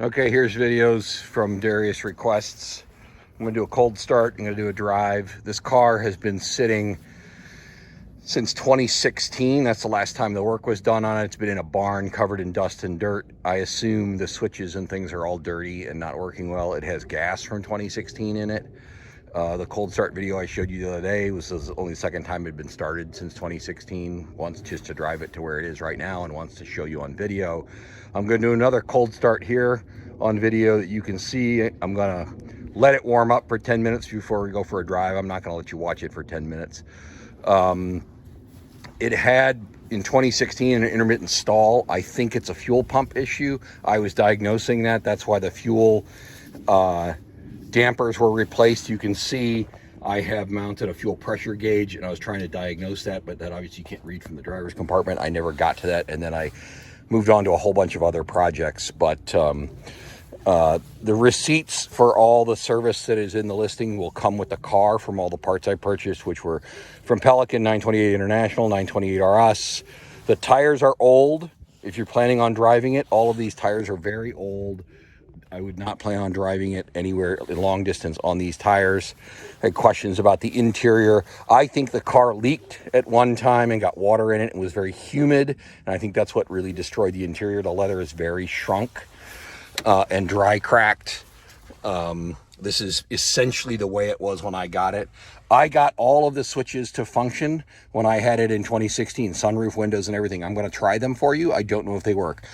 Okay, here's videos from Darius requests. I'm gonna do a cold start, I'm gonna do a drive. This car has been sitting since 2016. That's the last time the work was done on it. It's been in a barn covered in dust and dirt. I assume the switches and things are all dirty and not working well. It has gas from 2016 in it. The cold start video I showed you the other day was the only second time it had been started since 2016. Once just to drive it to where it is right now, and once to show you on video. I'm going to do another cold start here on video that you can see. I'm going to let it warm up for 10 minutes before we go for a drive. I'm not going to let you watch it for 10 minutes. It had in 2016 an intermittent stall. I think it's a fuel pump issue. I was diagnosing that. That's why the fuel dampers were replaced. You can see I have mounted a fuel pressure gauge, and I was trying to diagnose that, but that obviously you can't read from the driver's compartment. I never got to that, and then I moved on to a whole bunch of other projects. But the receipts for all the service that is in the listing will come with the car from all the parts I purchased, which were from Pelican, 928 International, 928 RS. The tires are old. If you're planning on driving it, all of these tires are very old. I would not plan on driving it anywhere long distance on these tires. I had questions about the interior. I think the car leaked at one time and got water in it. It was very humid, and I think that's what really destroyed the interior. The leather is very shrunk and dry cracked. This is essentially the way it was when I got it. I got all of the switches to function when I had it in 2016, sunroof, windows, and everything. I'm going to try them for you. I don't know if they work.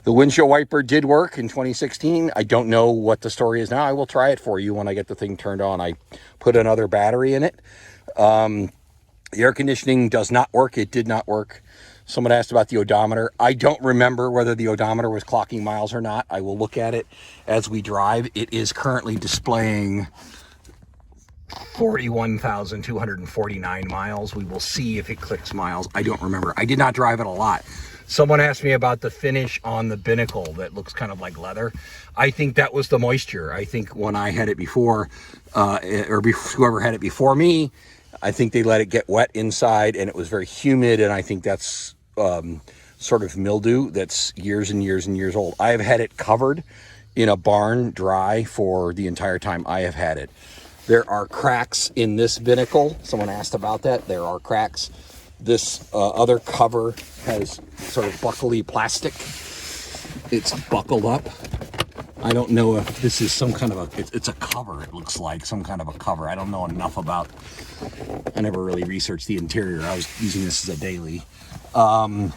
The windshield wiper did work in 2016. I don't know what the story is now. I will try it for you when I get the thing turned on. I put another battery in it. The air conditioning does not work. It did not work. Someone asked about the odometer. I don't remember whether the odometer was clocking miles or not. I will look at it as we drive. It is currently displaying 41,249 miles. We will see if it clicks miles. I don't remember. I did not drive it a lot. Someone asked me about the finish on the binnacle that looks kind of like leather. I think that was the moisture. I think when I had it before, whoever had it before me, I think they let it get wet inside and it was very humid, and I think that's sort of mildew that's years and years and years old. I have had it covered in a barn dry for the entire time I have had it. There are cracks in this binnacle. Someone asked about that. There are cracks. This other cover has sort of buckly plastic. It's buckled up. I don't know if this is some kind of it's a cover. It looks like some kind of a cover. I don't know enough about, I never really researched the interior. I was using this as a daily. But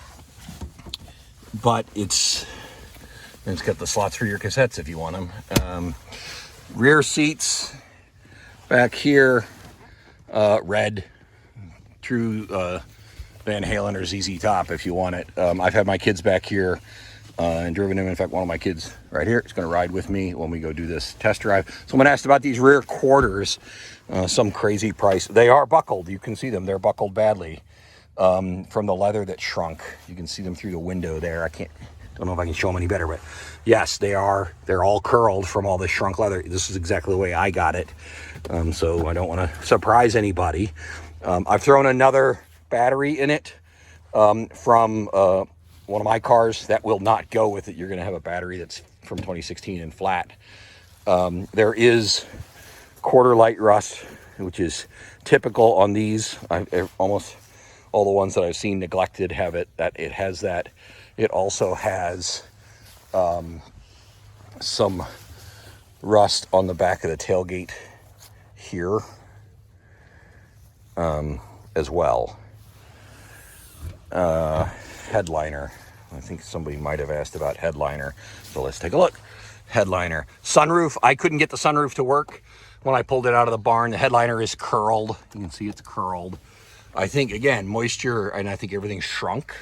it's got the slots for your cassettes if you want them. Rear seats back here, red, true Van Halen or ZZ Top if you want it. I've had my kids back here and driven them. In fact, one of my kids right here is going to ride with me when we go do this test drive. Someone asked about these rear quarters, some crazy price. They are buckled. You can see them. They're buckled badly from the leather that shrunk. You can see them through the window there. Don't know if I can show them any better, but yes, they are. They're all curled from all the shrunk leather. This is exactly the way I got it. So I don't want to surprise anybody. I've thrown another battery in it from one of my cars. That will not go with it. You're going to have a battery that's from 2016 and flat. There is quarter light rust, which is typical on these. Almost all the ones that I've seen neglected have it. That it has that. It also has some rust on the back of the tailgate here as well. Headliner. I think somebody might have asked about headliner. So let's take a look. Headliner. Sunroof. I couldn't get the sunroof to work when I pulled it out of the barn. The headliner is curled. You can see it's curled. I think, again, moisture, and I think everything shrunk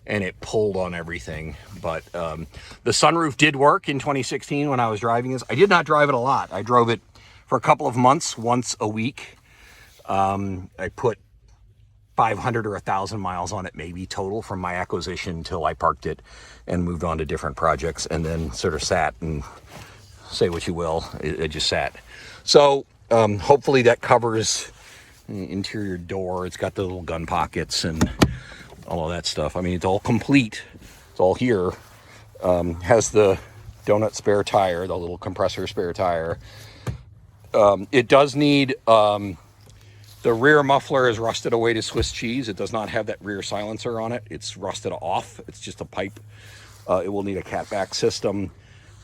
and it pulled on everything. But the sunroof did work in 2016 when I was driving this. I did not drive it a lot. I drove it for a couple of months, once a week. I put 500 or 1,000 miles on it maybe total from my acquisition till I parked it and moved on to different projects, and then sort of sat, and say what you will, it just sat. So hopefully that covers the interior door. It's got the little gun pockets and all of that stuff. I mean, it's all complete. It's all here. Has the donut spare tire, the little compressor spare tire. It does need, the rear muffler is rusted away to Swiss cheese. It does not have that rear silencer on it. It's rusted off. It's just a pipe. It will need a catback system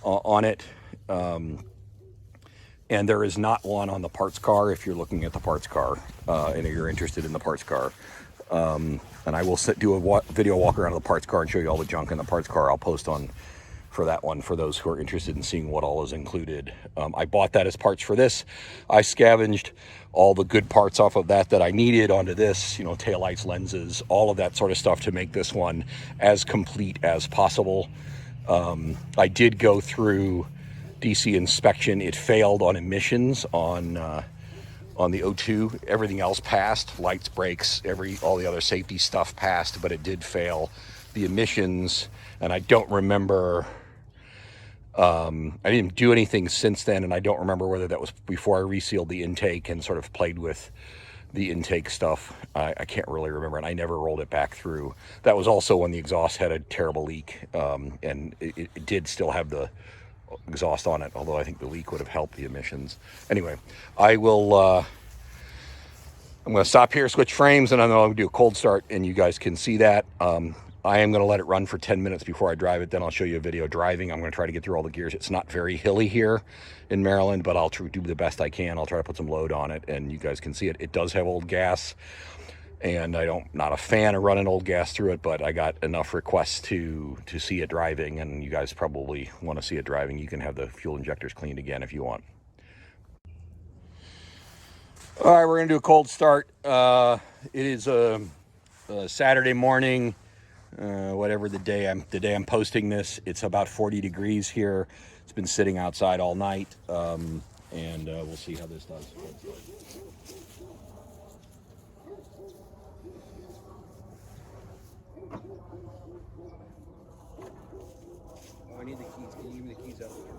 on it. And there is not one on the parts car if you're looking at the parts car and you're interested in the parts car. And I will do a video walk around of the parts car and show you all the junk in the parts car. I'll post on for that one for those who are interested in seeing what all is included. I bought that as parts for this. I scavenged all the good parts off of that I needed onto this, you know, taillights, lenses, all of that sort of stuff to make this one as complete as possible. I did go through DC inspection. It failed on emissions on the O2. Everything else passed, lights, brakes, all the other safety stuff passed, but it did fail the emissions. And I don't remember, I didn't do anything since then, and I don't remember whether that was before I resealed the intake and sort of played with the intake stuff. I can't really remember, and I never rolled it back through. That was also when the exhaust had a terrible leak, and it did still have the exhaust on it, although I think the leak would have helped the emissions. Anyway, I'm going to stop here, switch frames, and I'm going to do a cold start, and you guys can see that. I am going to let it run for 10 minutes before I drive it. Then I'll show you a video driving. I'm going to try to get through all the gears. It's not very hilly here in Maryland, but I'll do the best I can. I'll try to put some load on it, and you guys can see it. It does have old gas, and not a fan of running old gas through it, but I got enough requests to see it driving, and you guys probably want to see it driving. You can have the fuel injectors cleaned again if you want. All right, we're going to do a cold start. It is a Saturday morning. Whatever the day I'm posting this, it's about 40 degrees here. It's been sitting outside all night, and we'll see how this does. I need the keys. Can you give me the keys out of the trunk?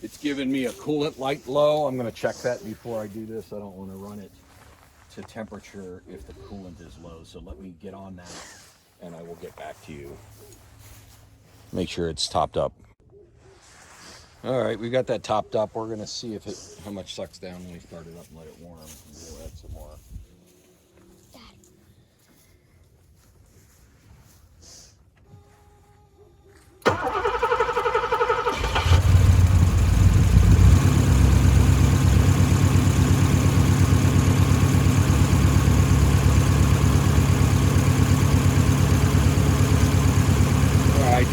It's giving me a coolant light low. I'm going to check that before I do this. I don't want to run it to temperature if the coolant is low. So let me get on that, and I will get back to you. Make sure it's topped up. All right, we got that topped up. We're going to see how much sucks down when we start it up and let it warm. We'll add some more.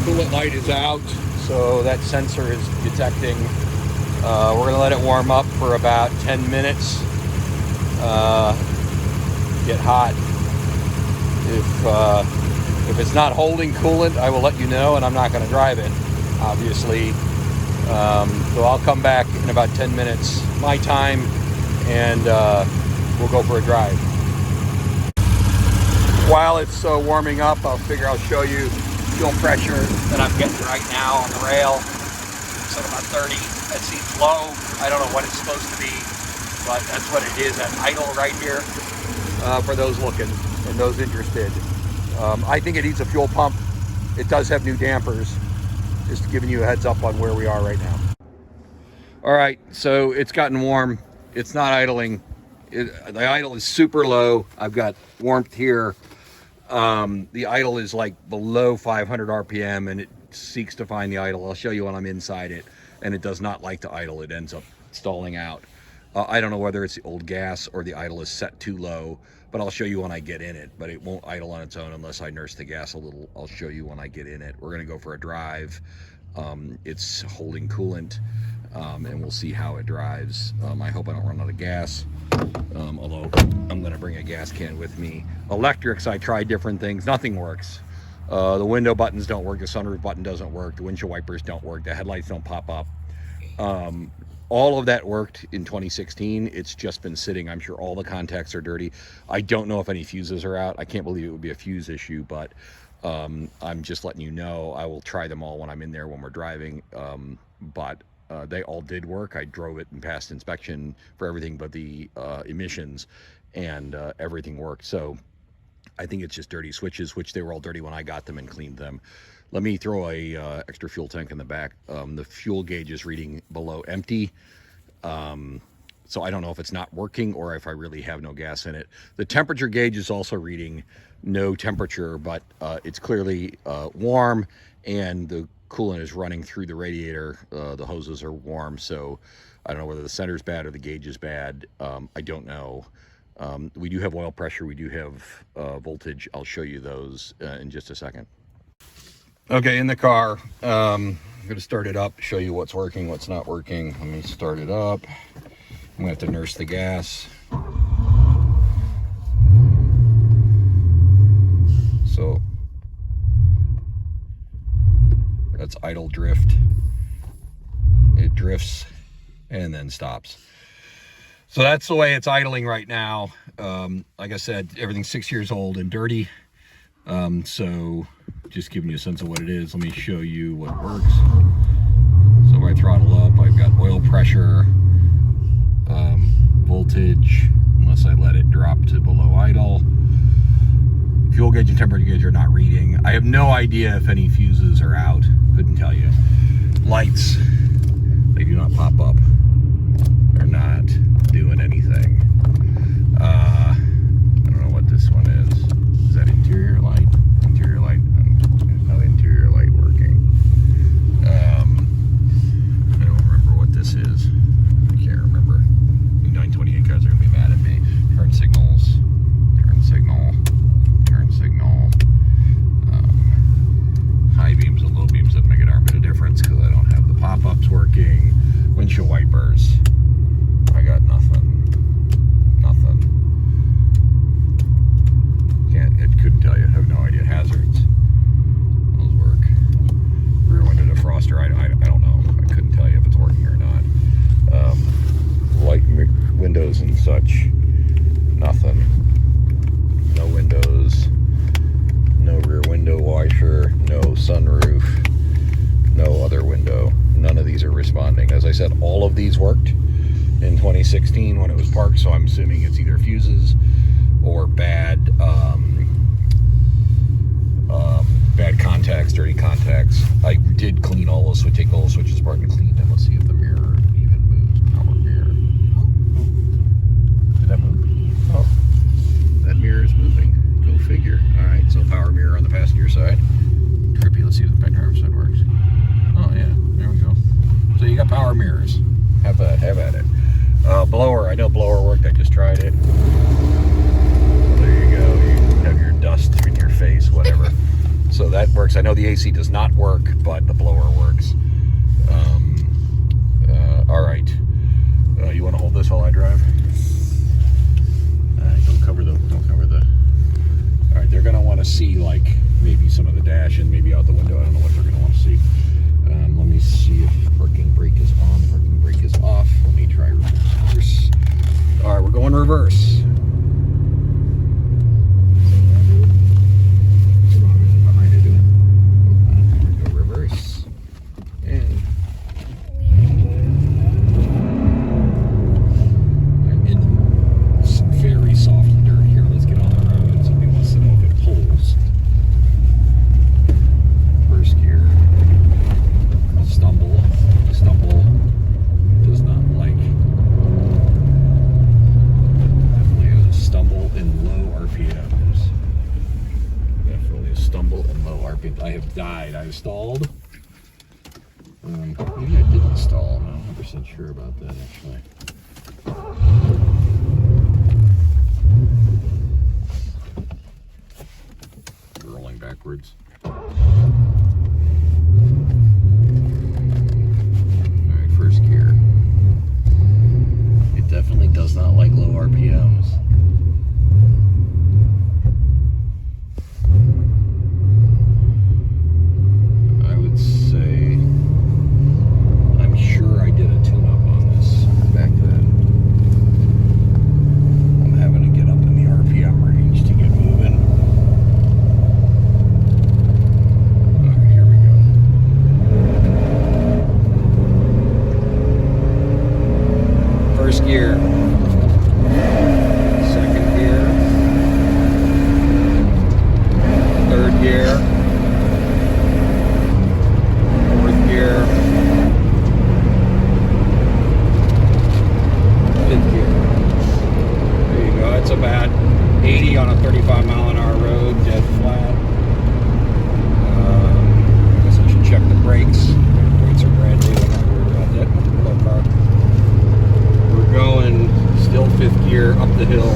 Coolant light is out, so that sensor is detecting. We're going to let it warm up for about 10 minutes. Get hot. If it's not holding coolant, I will let you know, and I'm not going to drive it, obviously. So I'll come back in about 10 minutes, my time, and we'll go for a drive. While it's warming up, I'll show you fuel pressure that I'm getting right now on the rail. It's at about 30. That seems low. I don't know what it's supposed to be, but that's what it is at idle right here for those looking and those interested. I think it needs a fuel pump. It does have new dampers. Just giving you a heads up on where we are right now. All right, so it's gotten warm. It's not idling. The idle is super low. I've got warmth here. The idle is like below 500 RPM, and it seeks to find the idle. I'll show you when I'm inside it, and it does not like to idle. It ends up stalling out. I don't know whether it's the old gas or the idle is set too low, but I'll show you when I get in it. But it won't idle on its own unless I nurse the gas a little. I'll show you when I get in it. We're going to go for a drive. It's holding coolant, and we'll see how it drives. I hope I don't run out of gas, although I'm going to bring a gas can with me. Electrics, I tried different things. Nothing works. The window buttons don't work. The sunroof button doesn't work. The windshield wipers don't work. The headlights don't pop up. All of that worked in 2016. It's just been sitting. I'm sure all the contacts are dirty. I don't know if any fuses are out. I can't believe it would be a fuse issue, but I'm just letting you know. I will try them all when I'm in there when we're driving. But they all did work. I drove it and passed inspection for everything but the emissions, and everything worked. So I think it's just dirty switches, which they were all dirty when I got them and cleaned them. Let me throw a extra fuel tank in the back. The fuel gauge is reading below empty. So I don't know if it's not working or if I really have no gas in it. The temperature gauge is also reading no temperature, but it's clearly warm, and the coolant is running through the radiator. The hoses are warm, so I don't know whether the center's bad or the gauge is bad. I don't know. We do have oil pressure. We do have voltage. I'll show you those in just a second. Okay, in the car, I'm going to start it up, show you what's working, what's not working. Let me start it up. I'm going to have to nurse the gas. So that's idle drift. It drifts and then stops. So that's the way it's idling right now. Like I said, everything's 6 years old and dirty. So just giving you a sense of what it is. Let me show you what works. So if I throttle up, I've got oil pressure, voltage, unless I let it drop to below idle. Fuel gauge and temperature gauge are not reading. I have no idea if any fuses are out. Couldn't tell you. Lights, they do not pop up. They're not doing anything. I don't know what this one is. Is that interior light? Interior light. There's no interior light working. I don't remember what this is. I can't remember. The 928 guys are going to be mad at me. Turn signals. Turn signal. Turn signal. High beams and low beams that make an arm bit of difference because I don't have the pop-ups working. Windshield wipers. I got nothing. Nothing. Couldn't tell you. I have no idea. Hazards. Those work. Rear window defroster. I don't know. I couldn't tell you if it's working or not. Light windows and such. Nothing. No windows. No rear window washer. No sunroof. No other window. None of these are responding. As I said, all of these worked in 2016 when it was parked, so I'm assuming it's either fuses or bad bad contacts, dirty contacts. I did clean all those, so take all those switches apart and clean them. Let's see if the mirror even moves. Power mirror. Did that move? Oh, that mirror is moving. Go figure. All right, so power mirror on the passenger side. Trippy. Let's see if the driver's side works. Oh yeah, there we go. So you got power mirrors. Have at it. Blower. I know blower worked. I just tried it. There you go. You have your dust in your face, whatever. So that works. I know the AC does not work, but the blower works. All right. You want to hold this while I drive? Don't cover the. All right. They're gonna want to see like maybe some of the dash and maybe out the window. I don't know what they're gonna want to see. Let me see if parking brake is on. Parking brake is off. Let me try reverse. All right, we're going reverse. Go reverse. And I'm in some very soft dirt here. Let's get on the road. Somebody wants to know if it pulls. First gear. Stumble does not like. Definitely a stumble in low RPMs. Definitely a stumble in low RPMs. I have died. I stalled. Maybe I didn't stall. I'm not 100% sure about that actually. Rolling backwards. First gear. It definitely does not like low RPMs. I would say, I'm sure I did a tune-up on this back then. I'm having to get up in the RPM range to get moving. Alright, here we go. First gear, second gear, third gear, fourth gear, fifth gear. There you go. It's about 80 on a 35-mile-an-hour road, dead flat. I guess I should check the brakes. Brakes are brand new. I'm not worried about that. Low car. Going still fifth gear up the hill.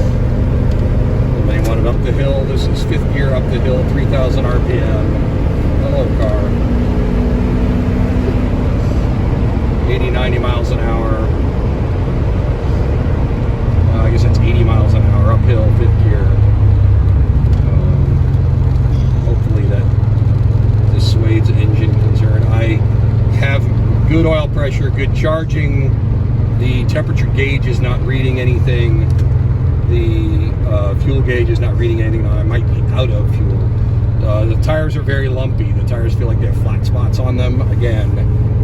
When they want it up the hill, this is fifth gear up the hill, 3,000 RPM. Hello, car. 80, 90 miles an hour. I guess that's 80 miles an hour uphill, fifth gear. Hopefully that dissuades engine concern. I have good oil pressure, good charging. The temperature gauge is not reading anything. The fuel gauge is not reading anything. I might be out of fuel. The tires are very lumpy. The tires feel like they have flat spots on them. Again,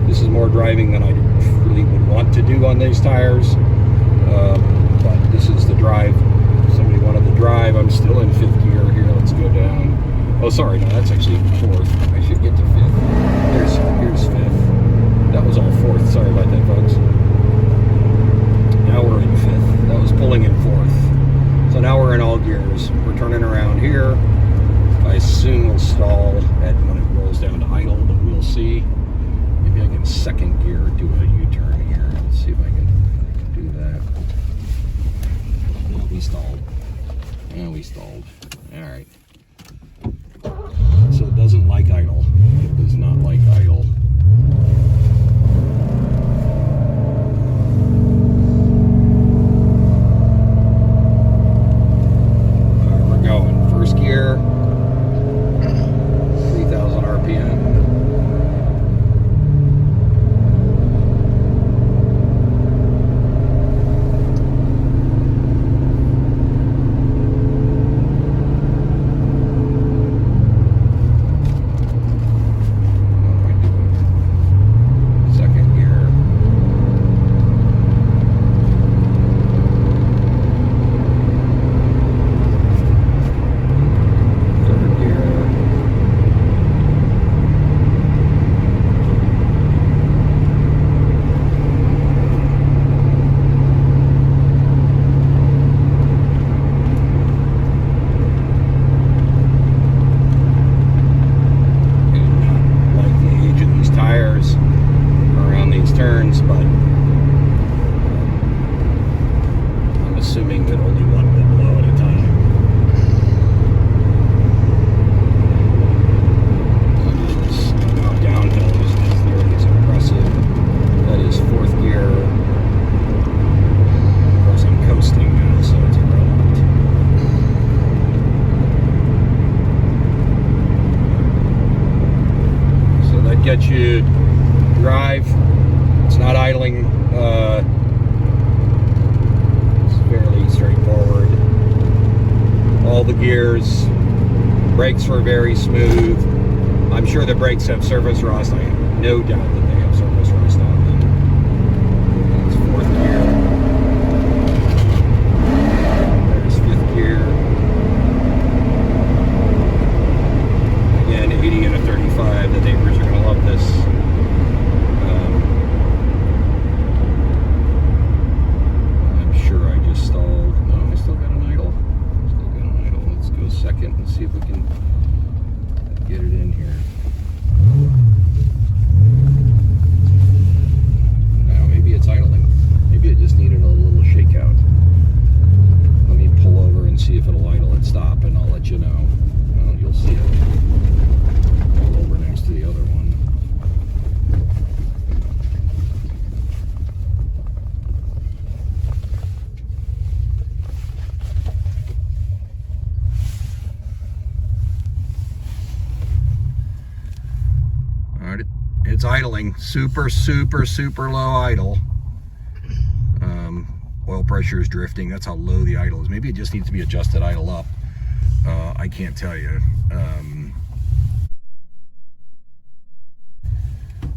this is more driving than I really would want to do on these tires. But this is the drive. Somebody wanted the drive. I'm still in fifth gear here. Let's go down. Oh, sorry. No, that's actually fourth. I should get to fifth. Here's fifth. That was all fourth. Sorry about that, folks. Now we're in fifth. That was pulling in fourth. So now we're in all gears. We're turning around here. I assume we'll stall at when it rolls down to idle, but we'll see. Maybe I can second gear do a U-turn here. Let's see if I can do that. No, we stalled. Yeah, we stalled. All right. So it doesn't like idle. It does not like idle. First gear, 3,000 RPM. Second gear. Turns, but I'm assuming that only one will blow at a time. Now downhill is nearly as impressive. That is fourth gear. Of course, I'm coasting now, so it's irrelevant. So that gets you drive. It's not idling. It's fairly straightforward. All the gears. Brakes were very smooth. I'm sure the brakes have surface rust. I have no doubt that they have surface rust on them. That's fourth gear. There's fifth gear. Again, 80 and a 35. The neighbors are going to love this. Second and see if we can get it in here. it's idling. Super, super, super low idle. Oil pressure is drifting. That's how low the idle is. Maybe it just needs to be adjusted idle up. I can't tell you.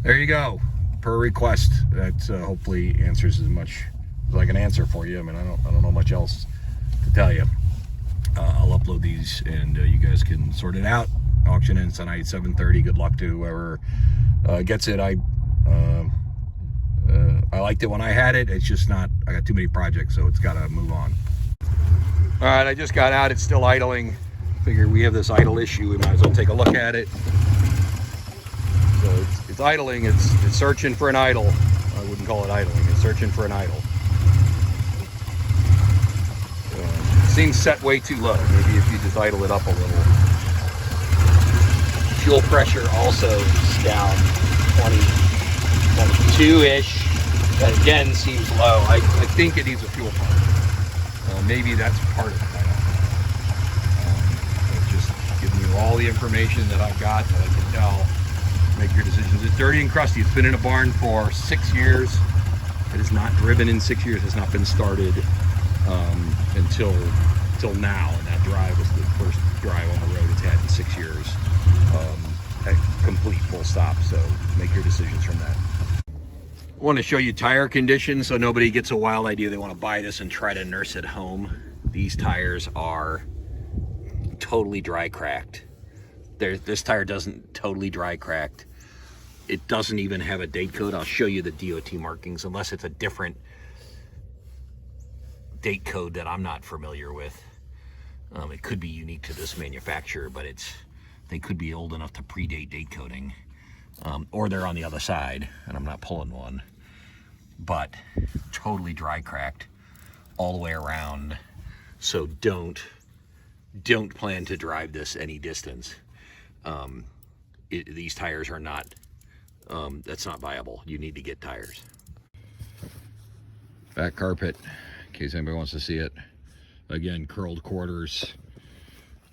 There you go. Per request. That hopefully answers as much as I can answer for you. I mean, I don't know much else to tell you. I'll upload these and you guys can sort it out. Auction ends tonight, 7:30. Good luck to whoever gets it. I liked it when I had it. It's just not, I got too many projects, so it's got to move on. All right, I just got out. It's still idling. Figure we have this idle issue. We might as well take a look at it. So it's idling. It's searching for an idle. I wouldn't call it idling. It's searching for an idle. Seems set way too low. Maybe if you just idle it up a little. Fuel pressure also is down 22-ish. That again seems low. I think it needs a fuel pump. Maybe that's part of it. I don't know. Just giving you all the information that I've got that I can tell. Make your decisions. It's dirty and crusty. It's been in a barn for 6 years. It has not driven in 6 years. Has not been started until now. And that drive was the first drive on the road it's had in 6 years. Complete full stop. So make your decisions from that. I want to show you tire condition so nobody gets a wild idea they want to buy this and try to nurse it home. These tires are totally dry cracked. This tire doesn't totally dry cracked. It doesn't even have a date code. I'll show you the DOT markings unless it's a different date code that I'm not familiar with. It could be unique to this manufacturer, but they could be old enough to predate date coding. Or they're on the other side, and I'm not pulling one. But totally dry cracked all the way around. So don't plan to drive this any distance. These tires are not, that's not viable. You need to get tires. Back carpet, in case anybody wants to see it. Again, curled quarters,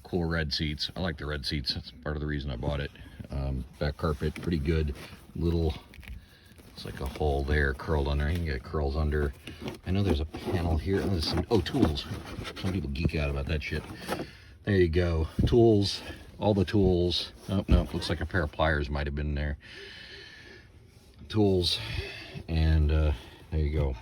cool red seats. I like the red seats. That's part of the reason I bought it. Back carpet, pretty good. Little, it's like a hole there, curled under. You can get curls under. I know there's a panel here. Oh, there's some, tools. Some people geek out about that shit. There you go. Tools, all the tools. Oh, no, looks like a pair of pliers might have been there. Tools, and there you go.